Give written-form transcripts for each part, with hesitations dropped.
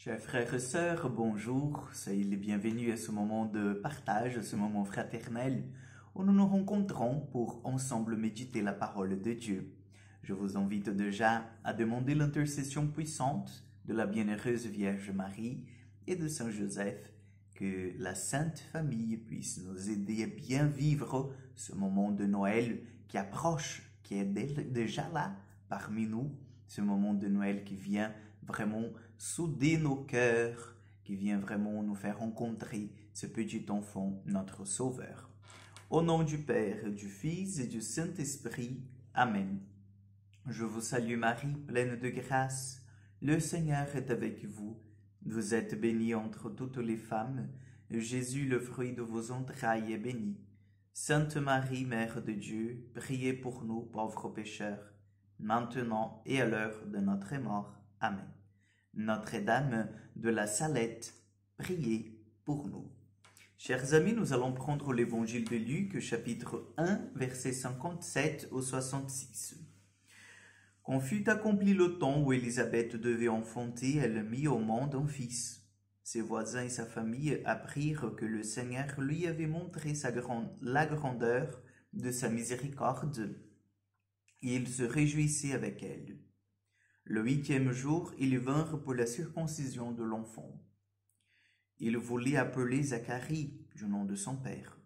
Chers frères et sœurs, bonjour, soyez les bienvenus à ce moment de partage, à ce moment fraternel où nous nous rencontrons pour ensemble méditer la parole de Dieu. Je vous invite déjà à demander l'intercession puissante de la bienheureuse Vierge Marie et de Saint Joseph, que la Sainte Famille puisse nous aider à bien vivre ce moment de Noël qui approche, qui est déjà là parmi nous, ce moment de Noël qui vient vraiment souder nos cœurs, qui vient vraiment nous faire rencontrer ce petit enfant, notre Sauveur. Au nom du Père, du Fils et du Saint-Esprit. Amen. Je vous salue Marie, pleine de grâce. Le Seigneur est avec vous. Vous êtes bénie entre toutes les femmes. Jésus, le fruit de vos entrailles, est béni. Sainte Marie, Mère de Dieu, priez pour nous pauvres pécheurs, maintenant et à l'heure de notre mort. Amen. Notre-Dame de la Salette, priez pour nous. Chers amis, nous allons prendre l'évangile de Luc, chapitre 1, versets 57 au 66. Quand fut accompli le temps où Élisabeth devait enfanter, elle mit au monde un fils. Ses voisins et sa famille apprirent que le Seigneur lui avait montré la grandeur de sa miséricorde, et ils se réjouissaient avec elle. Le 8e jour, ils vinrent pour la circoncision de l'enfant. Il voulait appeler Zacharie, du nom de son père.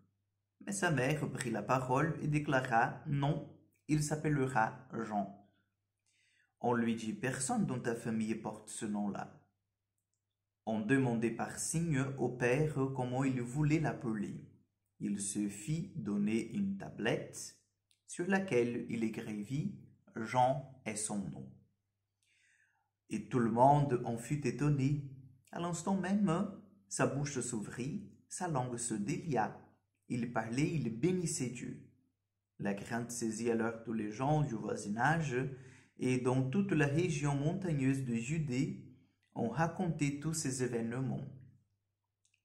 Mais sa mère prit la parole et déclara « Non, il s'appellera Jean. » On lui dit « Personne dans ta famille porte ce nom-là. » On demandait par signe au père comment il voulait l'appeler. Il se fit donner une tablette sur laquelle il écrivit « Jean est son nom. » Et tout le monde en fut étonné. À l'instant même, sa bouche s'ouvrit, sa langue se délia. Il parlait, il bénissait Dieu. La crainte saisit alors tous les gens du voisinage, et dans toute la région montagneuse de Judée, on racontait tous ces événements.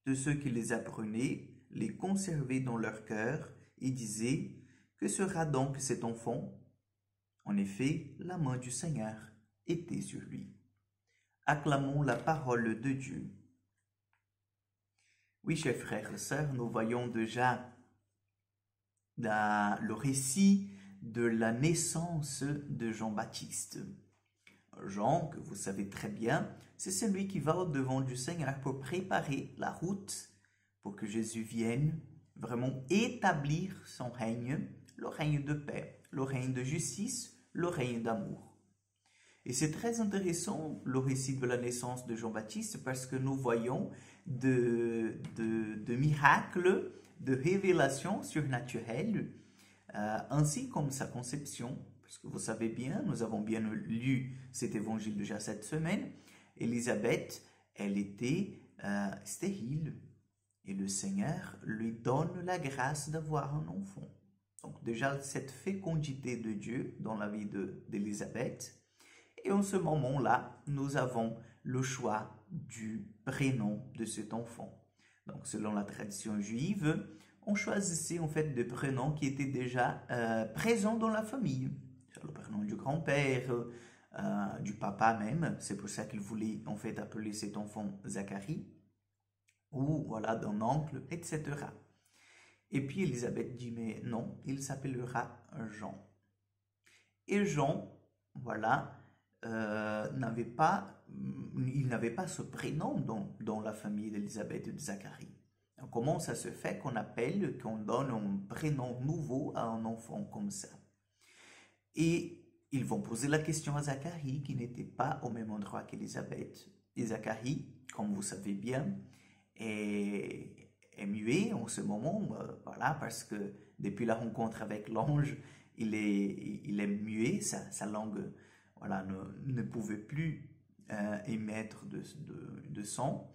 De ceux qui les apprenaient, les conservaient dans leur cœur et disaient « Que sera donc cet enfant ?» En effet, la main du Seigneur était sur lui. Acclamons la parole de Dieu. Oui, chers frères et sœurs, nous voyons déjà le récit de la naissance de Jean-Baptiste. Jean, que vous savez très bien, c'est celui qui va au-devant du Seigneur pour préparer la route pour que Jésus vienne vraiment établir son règne, le règne de paix, le règne de justice, le règne d'amour. Et c'est très intéressant le récit de la naissance de Jean-Baptiste parce que nous voyons de miracles, de révélations surnaturelles, ainsi comme sa conception. Parce que vous savez bien, nous avons bien lu cet évangile déjà cette semaine, Élisabeth, elle était stérile et le Seigneur lui donne la grâce d'avoir un enfant. Donc déjà cette fécondité de Dieu dans la vie d'Élisabeth. Et en ce moment-là, nous avons le choix du prénom de cet enfant. Donc, selon la tradition juive, on choisissait en fait des prénoms qui étaient déjà présents dans la famille. Le prénom du grand-père, du papa même. C'est pour ça qu'il voulait en fait appeler cet enfant Zacharie. Ou voilà, d'un oncle, etc. Et puis Élisabeth dit, mais non, il s'appellera Jean. Et Jean, voilà, il n'avait pas ce prénom dans la famille d'Élisabeth et de Zacharie. Donc, comment ça se fait qu'on donne un prénom nouveau à un enfant comme ça? Et ils vont poser la question à Zacharie, qui n'était pas au même endroit qu'Élisabeth. Et Zacharie, comme vous savez bien, est muet en ce moment, voilà, parce que depuis la rencontre avec l'ange, il est muet, sa langue voilà, ne pouvait plus émettre de son.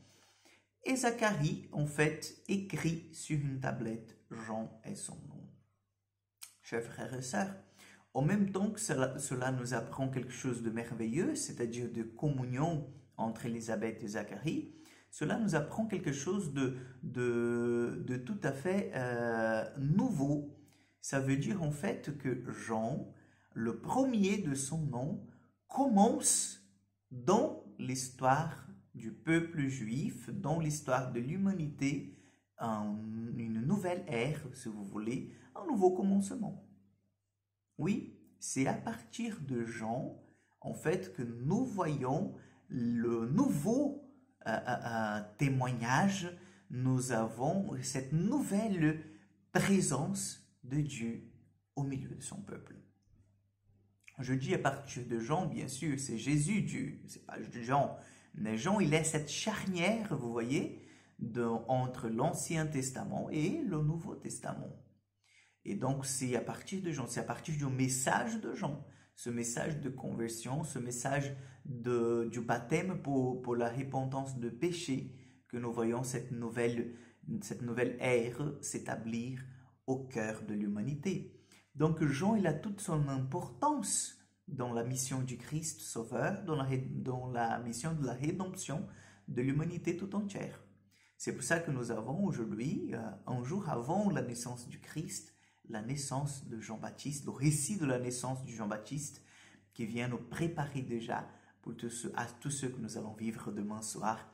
Et Zacharie, en fait, écrit sur une tablette « Jean est son nom ». Chers frères et sœurs, en même temps que cela nous apprend quelque chose de merveilleux, c'est-à-dire de communion entre Élisabeth et Zacharie, cela nous apprend quelque chose de tout à fait nouveau. Ça veut dire en fait que Jean, le premier de son nom, commence dans l'histoire du peuple juif dans l'histoire de l'humanité, une nouvelle ère, si vous voulez, un nouveau commencement. Oui, c'est à partir de Jean, en fait, que nous voyons le nouveau témoignage. Nous avons cette nouvelle présence de Dieu au milieu de son peuple. Je dis à partir de Jean, bien sûr, c'est Jésus, Dieu, c'est pas Jean. Mais Jean, il est cette charnière, vous voyez, entre l'Ancien Testament et le Nouveau Testament. Et donc, c'est à partir de Jean, c'est à partir du message de Jean, ce message de conversion, ce message du baptême pour la repentance de péché, que nous voyons cette nouvelle ère s'établir au cœur de l'humanité. Donc, Jean, il a toute son importance dans la mission du Christ Sauveur, dans la mission de la rédemption de l'humanité tout entière. C'est pour ça que nous avons aujourd'hui, un jour avant la naissance du Christ, la naissance de Jean-Baptiste, le récit de la naissance de Jean-Baptiste, qui vient nous préparer déjà pour à tous ceux que nous allons vivre demain soir.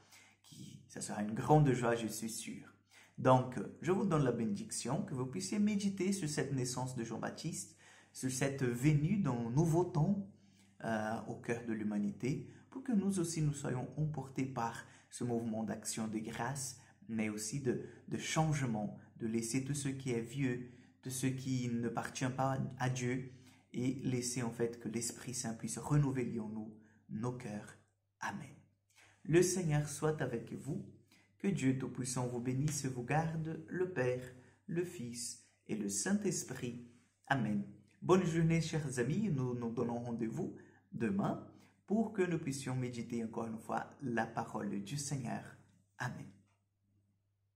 Ça sera une grande joie, je suis sûr. Donc, je vous donne la bénédiction, que vous puissiez méditer sur cette naissance de Jean-Baptiste, sur cette venue d'un nouveau temps au cœur de l'humanité, pour que nous aussi nous soyons emportés par ce mouvement d'action de grâce, mais aussi de changement, de laisser tout ce qui est vieux, de ce qui ne appartient pas à Dieu, et laisser en fait que l'Esprit Saint puisse renouveler en nous nos cœurs. Amen. Le Seigneur soit avec vous, que Dieu Tout-Puissant vous bénisse et vous garde, le Père, le Fils et le Saint-Esprit. Amen. Bonne journée, chers amis. Nous nous donnons rendez-vous demain pour que nous puissions méditer encore une fois la parole du Seigneur. Amen.